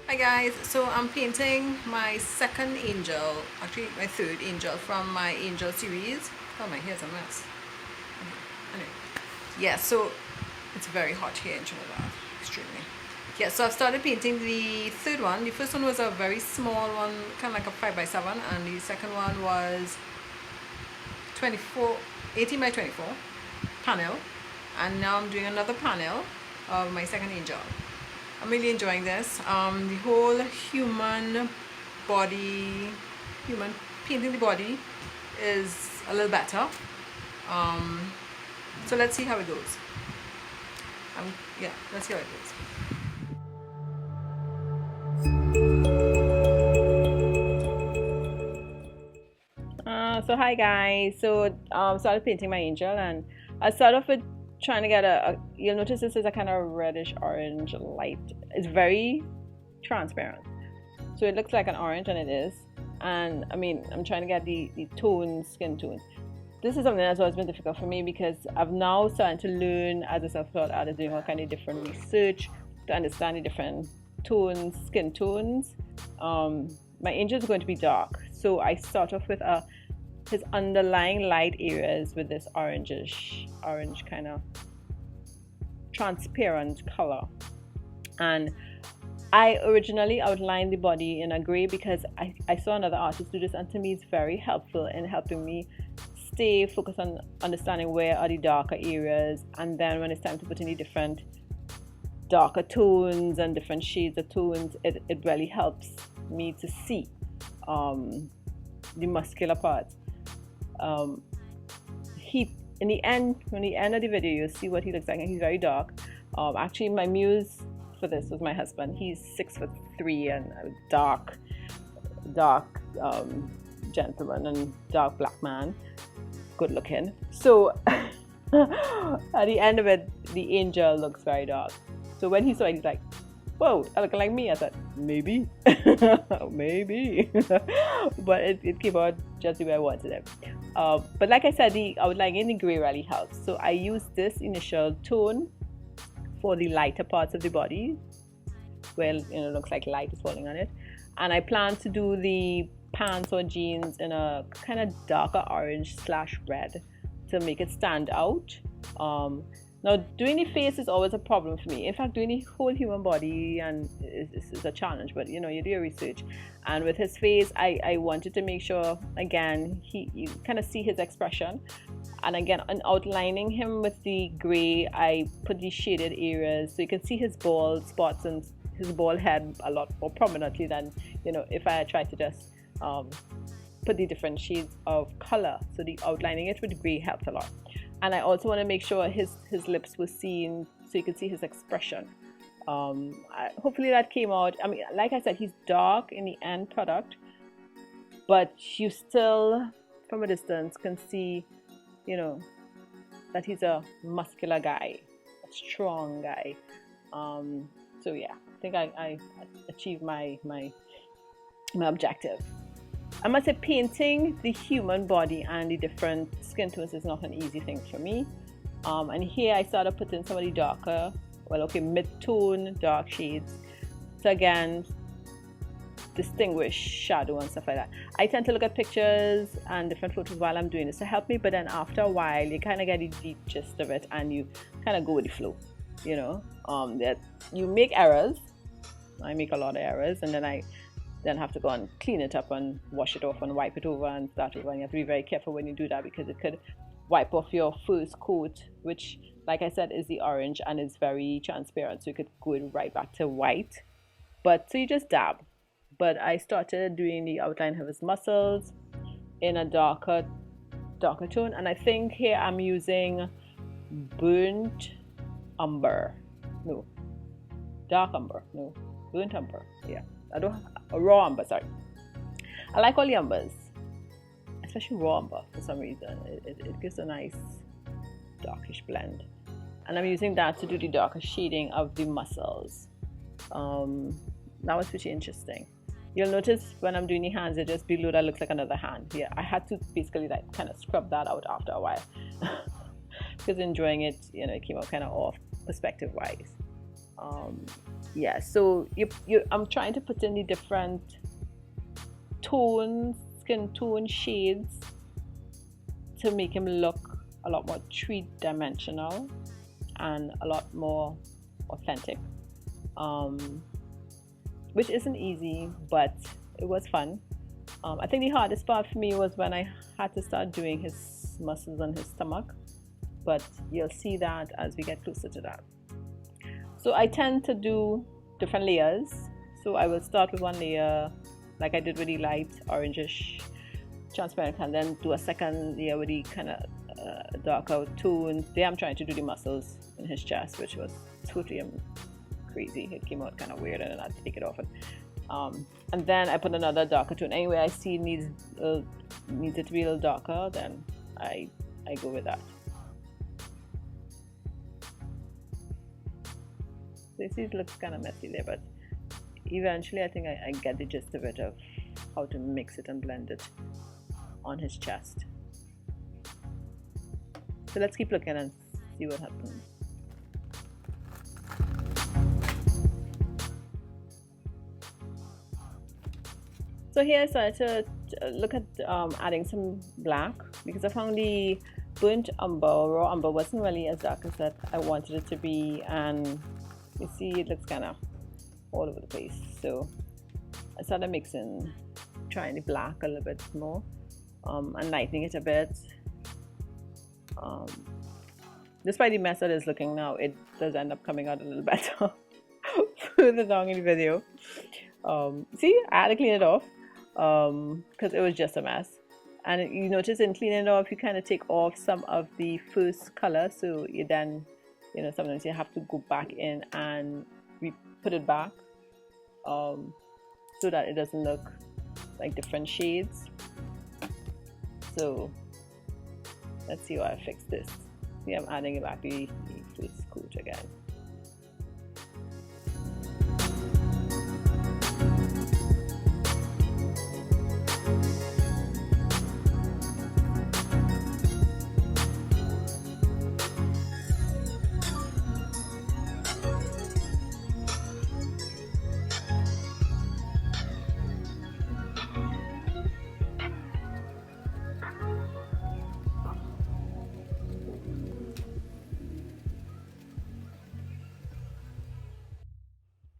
Hi guys, so I'm painting my second angel, actually my third angel from my angel series. Oh, my hair's a mess. Anyway, yeah, so it's very hot here in Trinidad, extremely. Yeah, so I've started painting the third one. The first one was a very small one, kind of like a 5x7, and the second one was 18 by 24 panel, and now I'm doing another panel of my second angel. I'm really enjoying this. The whole human body, human painting the body is a little better. So let's see how it goes. Yeah, let's see how it goes. So hi guys. So started painting my angel, and I started off with trying to get you'll notice this is a kind of reddish orange light. It's very transparent, so it looks like an orange, and it is. And I mean, I'm trying to get the tones, skin tones. This is something that's always been difficult for me because I've now started to learn as a self-taught artist, doing all kind of different research to understand the different tones, skin tones. My angel is going to be dark, so I start off with his underlying light areas with this orange kind of transparent color. And I originally outlined the body in a gray because I saw another artist do this, and to me it's very helpful in helping me stay focused on understanding where are the darker areas, and then when it's time to put in the different darker tones and different shades of tones, it really helps me to see the muscular parts. He in the end, when the end of the video, you'll see what he looks like, and he's very dark. Actually, my muse for this was my husband. He's 6'3" and a dark gentleman and dark black man, good looking. So at the end of it, the angel looks very dark. So when he saw it, he's like, "Whoa, that looking like me." I said, "Maybe, maybe," but it came out just the way I wanted it. But like I said, the outlining in the gray really helps. So I use this initial tone for the lighter parts of the body, where it looks like light is falling on it, and I plan to do the pants or jeans in a kind of darker orange/red to make it stand out. Now, doing the face is always a problem for me. In fact, doing the whole human body and is a challenge, but you do your research. And with his face, I wanted to make sure, again, you kind of see his expression. And again, in outlining him with the gray, I put the shaded areas so you can see his bald spots and his bald head a lot more prominently than, if I tried to just put the different shades of color. So the outlining it with gray helped a lot. And I also want to make sure his lips were seen so you could see his expression. Hopefully that came out. I mean, like I said, he's dark in the end product, but you still, from a distance, can see, that he's a muscular guy, a strong guy. So yeah, I think I achieved my objective. I must say, painting the human body and the different skin tones is not an easy thing for me. And here I started putting some of the darker, mid-tone dark shades to again distinguish shadow and stuff like that. I tend to look at pictures and different photos while I'm doing this to help me, but then after a while you kind of get the deep gist of it and you kind of go with the flow. That you make errors. I make a lot of errors, and then I have to go and clean it up and wash it off and wipe it over and start over. And you have to be very careful when you do that because it could wipe off your first coat, which, like I said, is the orange and is very transparent. So you could go right back to white. But so you just dab. But I started doing the outline of his muscles in a darker tone. And I think here I'm using burnt umber. No. Dark umber. No. Burnt umber. Yeah. Raw umber, sorry. I like all the umbers, especially raw umber for some reason. It gives a nice darkish blend. And I'm using that to do the darker shading of the muscles. That was pretty interesting. You'll notice when I'm doing the hands, it just below that looks like another hand. Yeah, I had to basically kind of scrub that out after a while because enjoying it, it came out kind of off. perspective wise. Yeah, so I'm trying to put in the different tones, skin tone shades to make him look a lot more three-dimensional and a lot more authentic, which isn't easy, but it was fun. I think the hardest part for me was when I had to start doing his muscles on his stomach, but you'll see that as we get closer to that. So I tend to do different layers. So I will start with one layer, like I did with the light orangish transparent, and then do a second layer with the kind of darker tones. There I'm trying to do the muscles in his chest, which was totally crazy. It came out kind of weird, and then I had to take it off. And then I put another darker tone. Anyway, I see it needs it to be a little darker, then I go with that. So you see it looks kind of messy there, but eventually I think I get the gist of it, of how to mix it and blend it on his chest. So let's keep looking and see what happens. So here I started to look at adding some black, because I found the burnt umber, raw umber, wasn't really as dark as that I wanted it to be, and you see it looks kind of all over the place. So I started mixing, trying the black a little bit more, and lightening it a bit. Despite the mess that it's looking now, it does end up coming out a little better further down in the video. See, I had to clean it off because it was just a mess. And you notice in cleaning it off, you kind of take off some of the first color, so you then, sometimes you have to go back in and put it back, so that it doesn't look like different shades. So let's see how I fix this. See, I'm adding back the first coat again.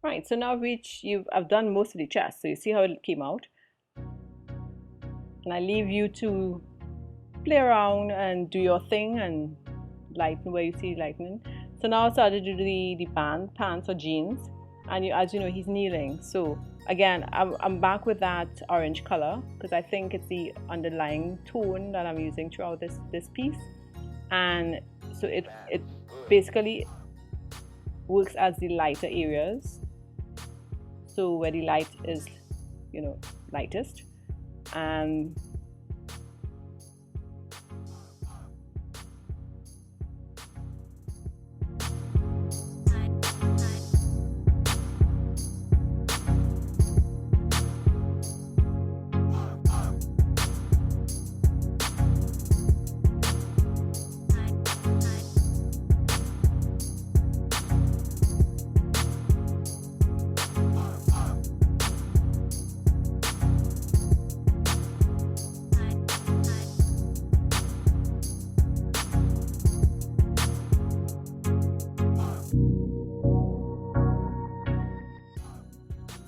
Right, so now I've done most of the chest, so you see how it came out. And I leave you to play around and do your thing and lighten where you see lightening. So now I started to do the pants or jeans, and as you know, he's kneeling. So again, I'm back with that orange color because I think it's the underlying tone that I'm using throughout this piece, and so it basically works as the lighter areas. So where the light is, lightest, and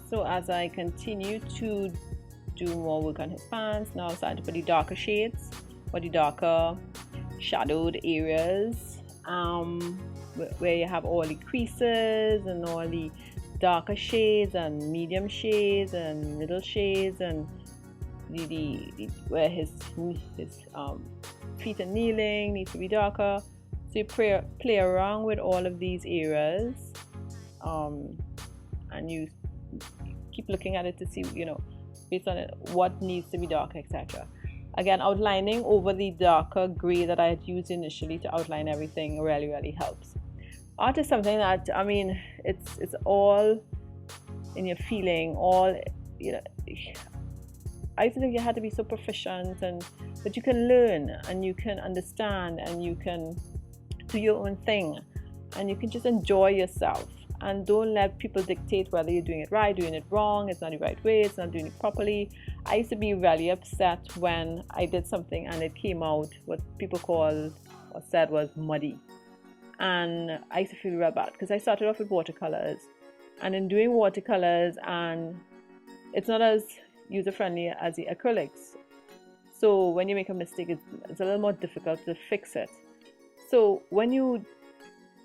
so as I continue to do more work on his pants, now I'm starting to put the darker shades or the darker shadowed areas, where you have all the creases and all the darker shades and medium shades and middle shades, and the where his feet are kneeling needs to be darker. So you play around with all of these areas, and you keep looking at it to see, based on it, what needs to be darker, etc. Again, outlining over the darker gray that I had used initially to outline everything really, really helps. Art is something that, it's all in your feeling, I used to think you had to be so proficient, but you can learn and you can understand and you can do your own thing. and you can just enjoy yourself. And don't let people dictate whether you're doing it right, doing it wrong, it's not the right way, it's not doing it properly. I used to be really upset when I did something and it came out what people called or said was muddy. And I used to feel real bad because I started off with watercolors, and in doing watercolors, and it's not as user-friendly as the acrylics. So when you make a mistake, it's a little more difficult to fix it. So when you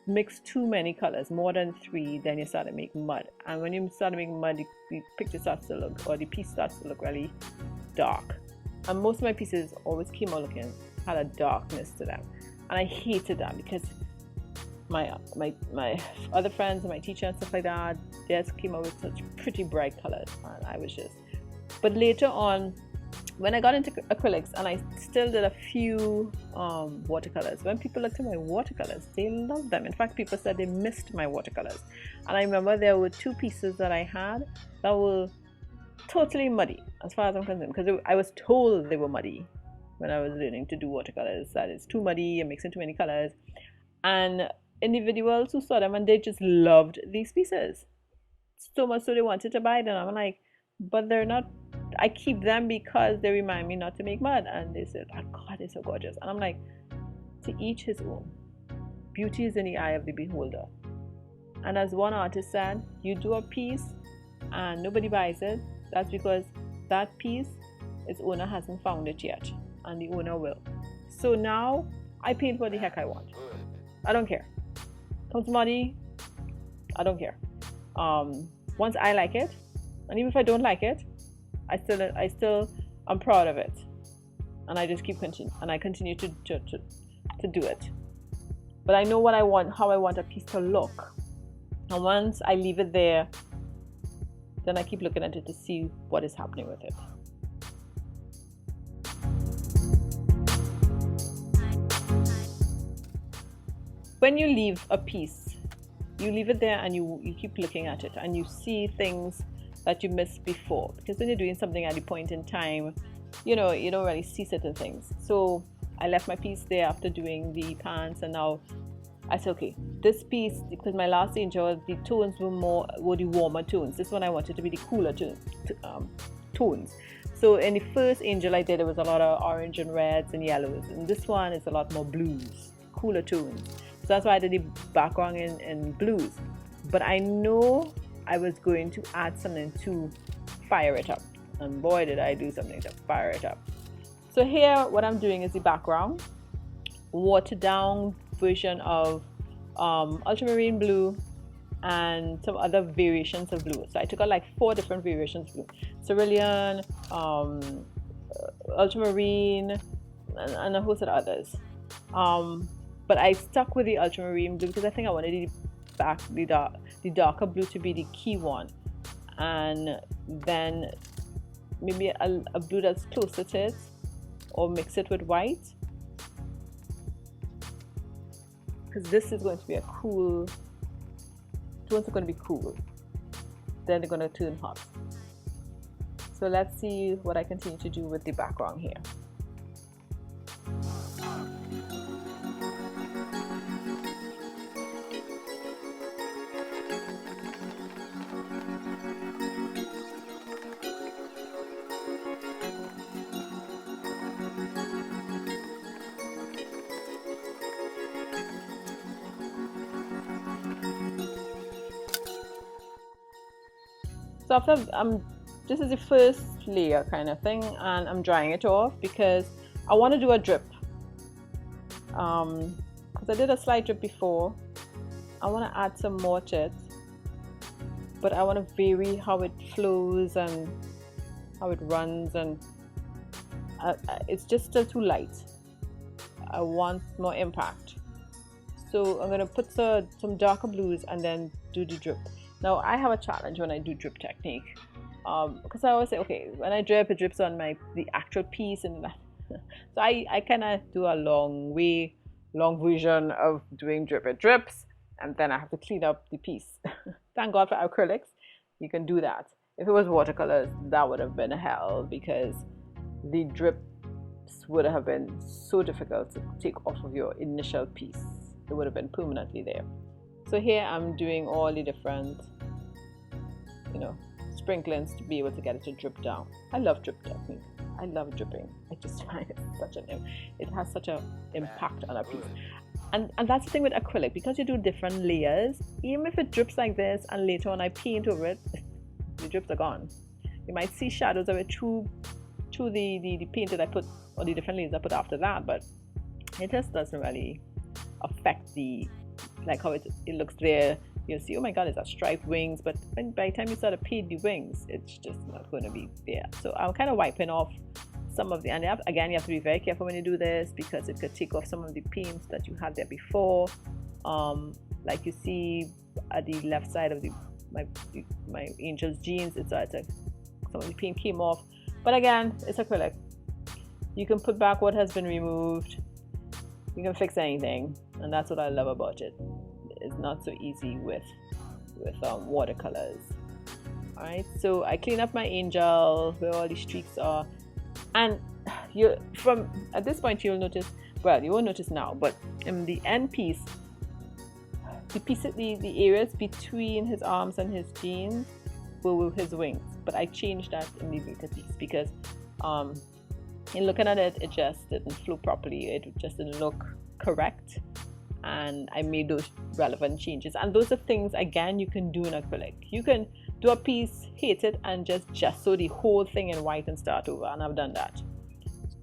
mix too many colors, more than 3, then you start to make mud. And when you start to make mud, the picture starts to look, or the piece starts to look really dark. And most of my pieces always came out looking, had a darkness to them. And I hated that because my other friends and my teacher and stuff like that, they just came out with such pretty bright colors. And I was just, but later on, when I got into acrylics, and I still did a few watercolors, when people looked at my watercolors, they loved them. In fact, people said they missed my watercolors. And I remember there were 2 pieces that I had that were totally muddy, as far as I'm concerned, because I was told they were muddy when I was learning to do watercolors, that it's too muddy and mixing too many colors. And individuals who saw them, and they just loved these pieces so much so they wanted to buy them. I'm like, but they're not, I keep them because they remind me not to make mud. And they said, oh God, they're so gorgeous. And I'm like, to each his own. Beauty is in the eye of the beholder. And as one artist said, you do a piece and nobody buys it, that's because that piece, its owner hasn't found it yet, and the owner will. So now I paint what the heck I want. I don't care. Comes money, I don't care. Once I like it, and even if I don't like it, I'm proud of it, and I just continue to do it. But I know what I want, how I want a piece to look, and once I leave it there, then I keep looking at it to see what is happening with it. When you leave a piece, you leave it there and you keep looking at it, and you see things that you missed before, because when you're doing something at a point in time, you don't really see certain things. So I left my piece there after doing the pants, and now I said, okay, this piece, because my last angel, the tones were the warmer tones. This one I wanted to be the cooler tones. So in the first angel I did, there was a lot of orange and reds and yellows, and this one is a lot more blues, cooler tones. So that's why I did the background in blues. But I know I was going to add something to fire it up, and boy did I do something to fire it up. So here what I'm doing is the background, watered down version of ultramarine blue and some other variations of blue. So I took out like 4 different variations of blue: cerulean, ultramarine, and a host of others. But I stuck with the ultramarine blue because I think I wanted the darker blue to be the key one, and then maybe a blue that's closer to it, or mix it with white, because this is going to be tones are going to be cool, then they're going to turn hot. So let's see what I continue to do with the background here. So after this is the first layer kind of thing, and I'm drying it off because I want to do a drip. Because I did a slight drip before, I want to add some more to it, but I want to vary how it flows and how it runs, and it's just still too light. I want more impact, so I'm going to put some darker blues and then do the drip. Now I have a challenge when I do drip technique, because I always say, okay, when I drip, it drips on the actual piece, and so I kind of do a long version of doing drip. It drips, and then I have to clean up the piece. Thank God for acrylics, you can do that. If it was watercolors, that would have been hell, because the drips would have been so difficult to take off of your initial piece. It would have been permanently there. So here I'm doing all the different, sprinklings to be able to get it to drip down. I love drip technique. I love dripping. I just find it has such an impact on a piece. And that's the thing with acrylic, because you do different layers, even if it drips like this and later on I paint over it, the drips are gone. You might see shadows of it through the paint that I put, or the different layers I put after that, but it just doesn't really affect like how it looks there. You'll see, oh my god, it's a striped wings, but by the time you start to paint the wings, it's just not going to be there. So I'm kind of wiping off some of the, and again, you have to be very careful when you do this, because it could take off some of the paints that you had there before. Like you see at the left side of my angel's jeans, some of the paint came off. But again, it's acrylic. You can put back what has been removed. You can fix anything, and that's what I love about it. It's not so easy with watercolors. All right, so I clean up my angel where all the streaks are, and at this point you'll notice. Well, you won't notice now, but in the end piece, the areas between his arms and his jeans were his wings. But I changed that in the later piece because in looking at it, it just didn't flow properly. It just didn't look correct, and I made those relevant changes. And those are things, again, you can do in acrylic. You can do a piece, hate it, and just sew the whole thing in white and start over, and I've done that.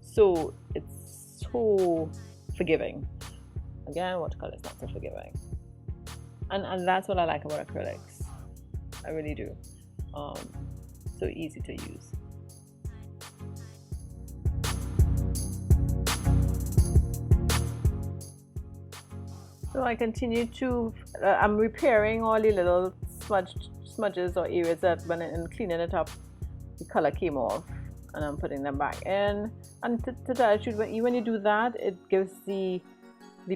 So it's so forgiving. Again, watercolor is not so forgiving, and that's what I like about acrylics. I really do. So easy to use. So I continue to, I'm repairing all the little smudges or areas that when I'm cleaning it up, the color came off, and I'm putting them back in. And to tell the truth, when you do that, it gives the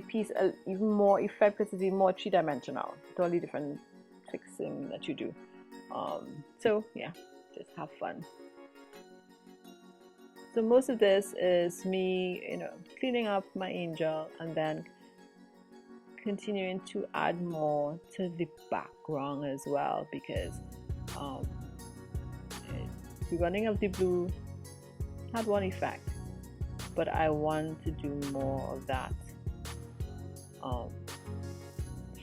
piece even more effect, because it's even more three-dimensional with all the different fixing that you do. So yeah, just have fun. So most of this is me, cleaning up my angel and then continuing to add more to the background as well, because the running of the blue had one effect, but I want to do more of that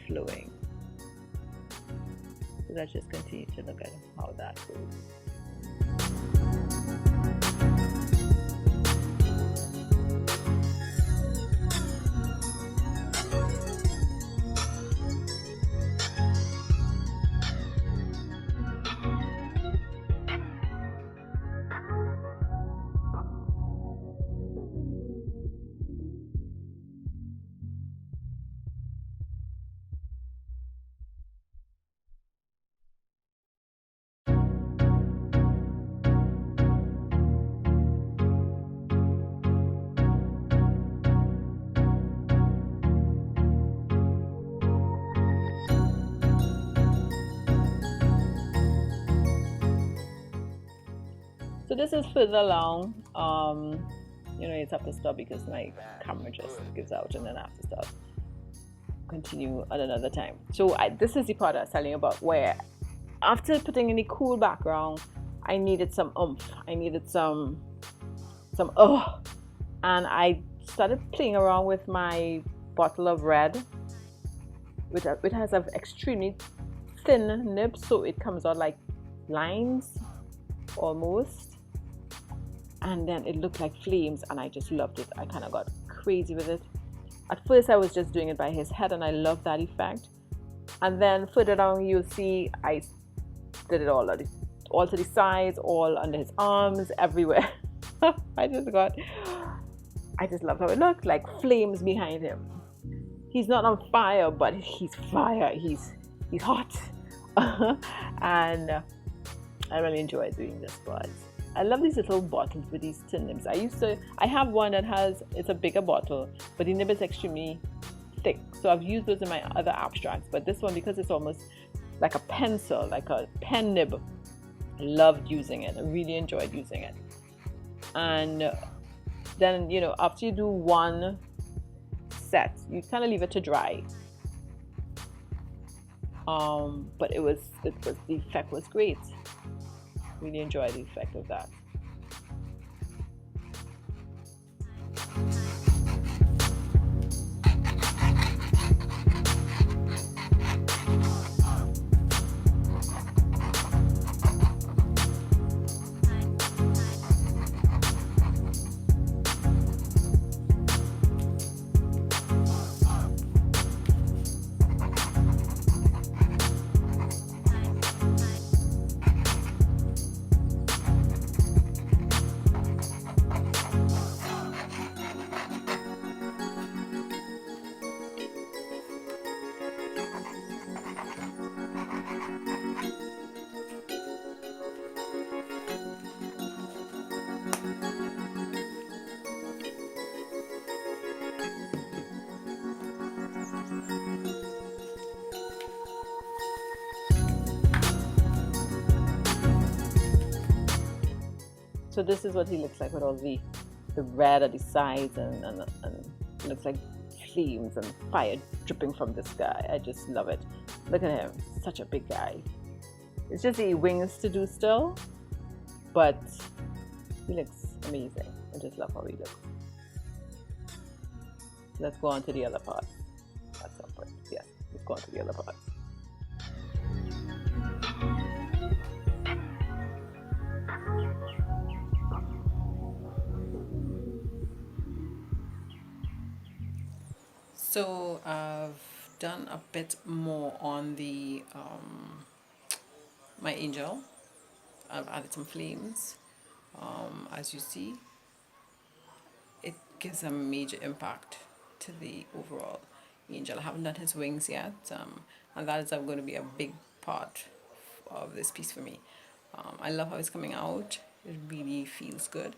flowing. So let's just continue to look at how that goes. So this is further along. It's have to stop because my camera just gives out, and then I have to stop. Continue at another time. So this is the part I was telling you about, where after putting in the cool background, I needed some oomph. I needed some and I started playing around with my bottle of red, which has an extremely thin nib, so it comes out like lines almost. And then it looked like flames, and I just loved it. I kind of got crazy with it. At first I was just doing it by his head, and I loved that effect. And then further down you'll see I did it all to the sides, all under his arms, everywhere. I just loved how it looked, like flames behind him. He's not on fire, but he's fire. He's hot. And I really enjoy doing this part. I love these little bottles with these tin nibs. I have one that it's a bigger bottle, but the nib is extremely thick. So I've used those in my other abstracts, but this one, because it's almost like a pencil, like a pen nib, I loved using it. I really enjoyed using it. And then, after you do one set, you kind of leave it to dry. But the effect was great. Really enjoyed the effect of that. So this is what he looks like with all the red at the sides, and it looks like flames and fire dripping from the sky. I just love it. Look at him, such a big guy. It's just the wings to do still, but he looks amazing. I just love how he looks. Let's go on to the other part at some point. Yes, let's go on to the other part. So I've done a bit more on the my angel. I've added some flames. As you see, it gives a major impact to the overall angel. I haven't done his wings yet, and that is going to be a big part of this piece for me. I love how it's coming out. It really feels good,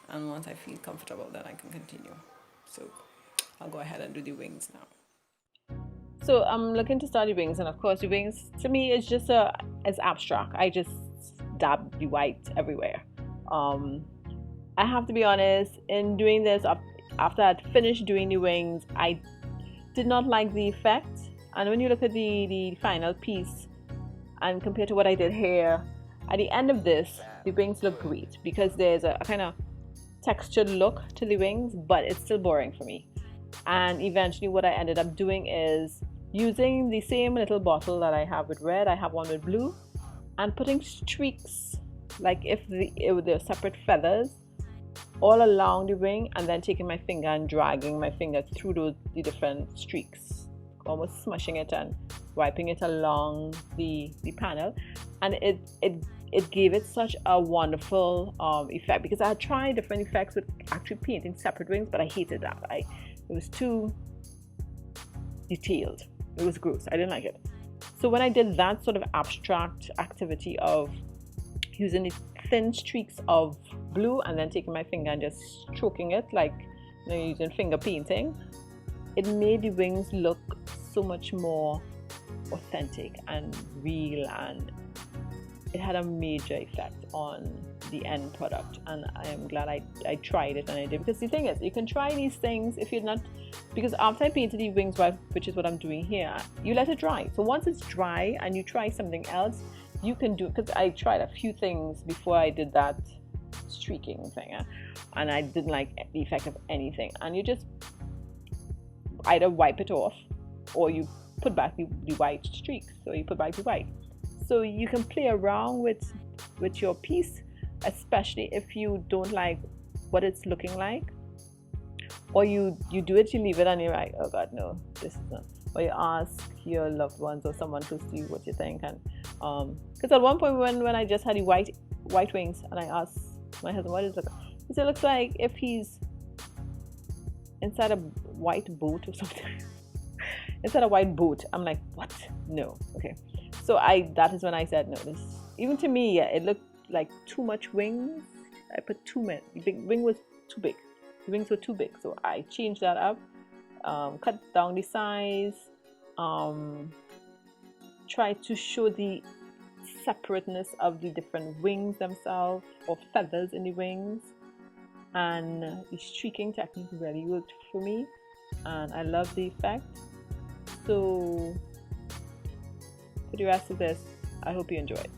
and once I feel comfortable, then I can continue. So I'll go ahead and do the wings now. So I'm looking to start the wings, and of course the wings to me is just as abstract. I just dab the white everywhere. I have to be honest, in doing this, after I'd finished doing the wings, I did not like the effect. And when you look at the final piece and compared to what I did here, at the end of this, the wings look great because there's a kind of textured look to the wings, but it's still boring for me. And eventually what I ended up doing is using the same little bottle that I have with red, I have one with blue, and putting streaks, like if they're separate feathers, all along the wing, and then taking my finger and dragging my finger through the different streaks, almost smushing it and wiping it along the panel. And it gave it such a wonderful effect, because I had tried different effects with actually painting separate wings, but I hated that. It was too detailed. It was gross. I didn't like it. So when I did that sort of abstract activity of using the thin streaks of blue and then taking my finger and just stroking it like using finger painting, it made the wings look so much more authentic and real, and it had a major effect on the end product. And I am glad I tried it and I did, because the thing is, you can try these things if you're not, because after I painted the wings white, which is what I'm doing here, you let it dry. So once it's dry and you try something else, you can do, because I tried a few things before I did that streaking thing, and I didn't like the effect of anything. And you just either wipe it off or you put back the white streaks, so you put back the white. So you can play around with your piece, especially if you don't like what it's looking like, or you do it, you leave it, and you're like, oh God, no, this is not. Or you ask your loved ones or someone close to you what you think. And because at one point when I just had the white wings, and I asked my husband, what is it? He said, it looks like if he's inside a white boat or something. Inside a white boat. I'm like, what? No. Okay. So that is when I said, no, this, even to me, yeah, it looked like too much wings. I put too many. The wing was too big. The wings were too big. So I changed that up, cut down the size, tried to show the separateness of the different wings themselves, or feathers in the wings. And the streaking technique really worked for me, and I love the effect. So for the rest of this. I hope you enjoyed.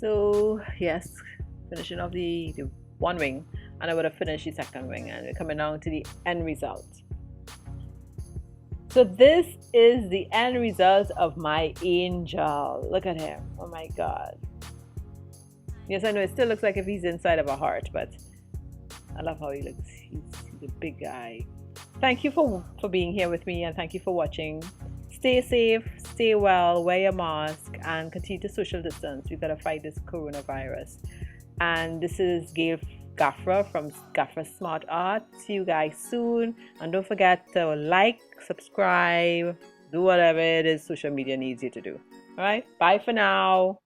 So yes, finishing off the one wing, and I would have finished the second wing, and we're coming down to the end result. So this is the end result of my angel. Look at him. Oh my God. Yes, I know it still looks like if he's inside of a heart, but I love how he looks. He's a big guy. Thank you for being here with me, and thank you for watching. Stay safe, stay well, wear your mask, and continue to social distance. We've got to fight this coronavirus. And this is Gail Gaffra from Gaffra Smart Art. See you guys soon. And don't forget to like, subscribe, do whatever it is social media needs you to do. All right, bye for now.